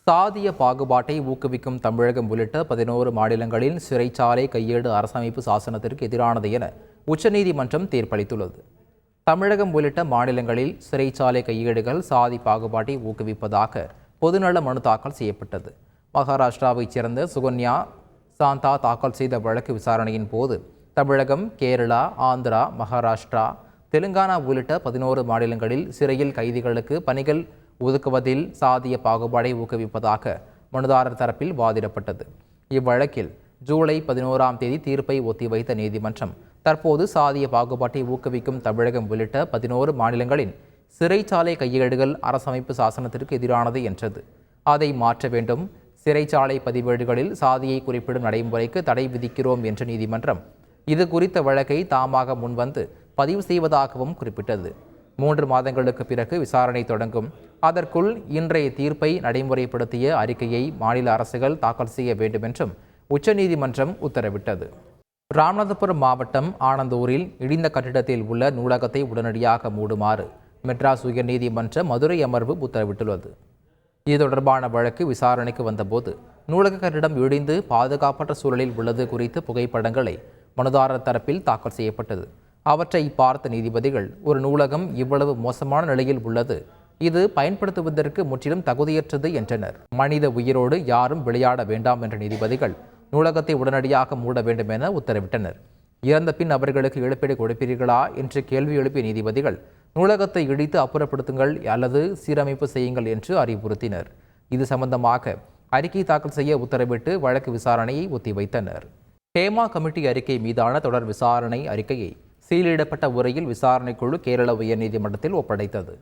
சாதிய பாகுபாட்டை ஊக்குவிக்கும் தமிழகம் உள்ளிட்ட 11 மாநிலங்களில் சிறைச்சாலை கையேடு அரசமைப்பு சாசனத்திற்கு எதிரானது என உச்சநீதிமன்றம் தீர்ப்பளித்துள்ளது. தமிழகம் உள்ளிட்ட மாநிலங்களில் சிறைச்சாலை கையேடுகள் சாதி பாகுபாட்டை ஊக்குவிப்பதாக பொதுநல மனு தாக்கல் செய்யப்பட்டது. மகாராஷ்டிராவைச் சேர்ந்த சுகன்யா சாந்தா தாக்கல் செய்த வழக்கு விசாரணையின் போது தமிழகம், கேரளா, ஆந்திரா, மகாராஷ்டிரா, தெலுங்கானா உள்ளிட்ட 11 மாநிலங்களில் சிறையில் கைதிகளுக்கு பணிகள் ஒதுக்குவதில் சாதிய பாகுபாடை ஊக்குவிப்பதாக மனுதாரர் தரப்பில் வாதிடப்பட்டது. இவ்வழக்கில் ஜூலை 11ஆம் தேதி தீர்ப்பை ஒத்திவைத்த நீதிமன்றம் தற்போது சாதிய பாகுபாட்டை ஊக்குவிக்கும் தமிழகம் உள்ளிட்ட 11 மாநிலங்களின் சிறைச்சாலை கையேடுகள் அரசமைப்பு சாசனத்திற்கு எதிரானது என்றது. அதை மாற்ற வேண்டும், சிறைச்சாலை பதிவேடுகளில் சாதியை குறிப்பிடும் நடைமுறைக்கு தடை விதிக்கிறோம் என்ற நீதிமன்றம் இது குறித்த வழக்கை தாமாக முன்வந்து பதிவு செய்வதாகவும் குறிப்பிட்டது. 3 மாதங்களுக்கு பிறகு விசாரணை தொடங்கும். அதற்குள் இன்றைய தீர்ப்பை நடைமுறைப்படுத்திய அறிக்கையை மாநில அரசுகள் தாக்கல் செய்ய வேண்டும் என்றும் உச்சநீதிமன்றம் உத்தரவிட்டது. ராமநாதபுரம் மாவட்டம் ஆனந்தூரில் இடிந்த கட்டிடத்தில் உள்ள நூலகத்தை உடனடியாக மூடுமாறு மெட்ராஸ் உயர்நீதிமன்ற மதுரை அமர்வு உத்தரவிட்டுள்ளது. இது தொடர்பான வழக்கு விசாரணைக்கு வந்தபோது நூலக கட்டிடம் இடிந்து பாதுகாப்பற்ற சூழலில் உள்ளது குறித்து புகைப்படங்களை மனுதாரர் தரப்பில் தாக்கல் செய்யப்பட்டது. அவற்றை பார்த்த நீதிபதிகள், ஒரு நூலகம் இவ்வளவு மோசமான நிலையில் உள்ளது, இது பயன்படுத்துவதற்கு முற்றிலும் தகுதியற்றது என்றனர். மனித உயிரோடு யாரும் விளையாட வேண்டாம் என்ற நீதிபதிகள் நூலகத்தை உடனடியாக மூட வேண்டும் என உத்தரவிட்டனர். இறந்த பின் அவர்களுக்கு இழப்பீடு கொடுப்பீர்களா என்று கேள்வி எழுப்பிய நீதிபதிகள் நூலகத்தை இடித்து அப்புறப்படுத்துங்கள் அல்லது சீரமைப்பு செய்யுங்கள் என்று அறிவுறுத்தினர். இது சம்பந்தமாக அறிக்கை தாக்கல் செய்ய உத்தரவிட்டு வழக்கு விசாரணையை ஒத்திவைத்தனர். ஹேமா கமிட்டி அறிக்கை மீதான தொடர் விசாரணை அறிக்கையை சீலிடப்பட்ட உரையில் விசாரணைக்குழு கேரள உயர்நீதிமன்றத்தில் ஒப்படைத்தது.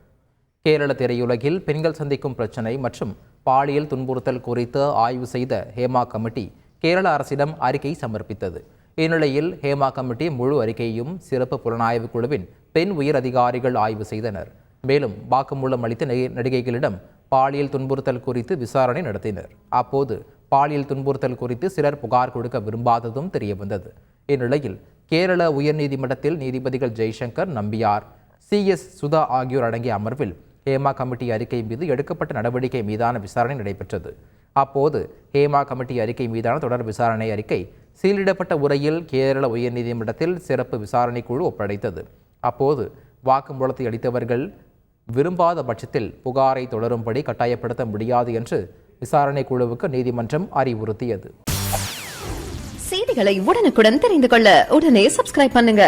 கேரள திரையுலகில் பெண்கள் சந்திக்கும் பிரச்சினை மற்றும் பாலியல் துன்புறுத்தல் குறித்து ஆய்வு செய்த ஹேமா கமிட்டி கேரள அரசிடம் அறிக்கை சமர்ப்பித்தது. இந்நிலையில் ஹேமா கமிட்டி முழு அறிக்கையையும் சிறப்பு புலனாய்வு குழுவின் பெண் உயர் அதிகாரிகள் ஆய்வு செய்தனர். மேலும் வாக்குமூலம் அளித்த நடிகைகளிடம் பாலியல் துன்புறுத்தல் குறித்து விசாரணை நடத்தினர். அப்போது பாலியல் துன்புறுத்தல் குறித்து சிலர் புகார் கொடுக்க விரும்பாததும் தெரியவந்தது. இந்நிலையில் கேரள உயர்நீதிமன்றத்தில் நீதிபதிகள் ஜெய்சங்கர், நம்பியார், CS சுதா ஆகியோர் அடங்கிய அமர்வில் ஹேமா கமிட்டி அறிக்கை மீது எடுக்கப்பட்ட நடவடிக்கை மீதான விசாரணை நடைபெற்றது. அப்போது ஹேமா கமிட்டி அறிக்கை மீதான தொடர் விசாரணை அறிக்கை சீலிடப்பட்ட உரையில் கேரள உயர்நீதிமன்றத்தில் சிறப்பு விசாரணை குழு ஒப்படைத்தது. அப்போது வாக்குமூலத்தை அளித்தவர்கள் விரும்பாத பட்சத்தில் புகாரை தொடரும்படி கட்டாயப்படுத்த முடியாது என்று விசாரணை குழுவுக்கு நீதிமன்றம் அறிவுறுத்தியது. செய்திகளை உடனுக்குடன் தெரிந்து கொள்ள உடனே சப்ஸ்கிரைப் பண்ணுங்க.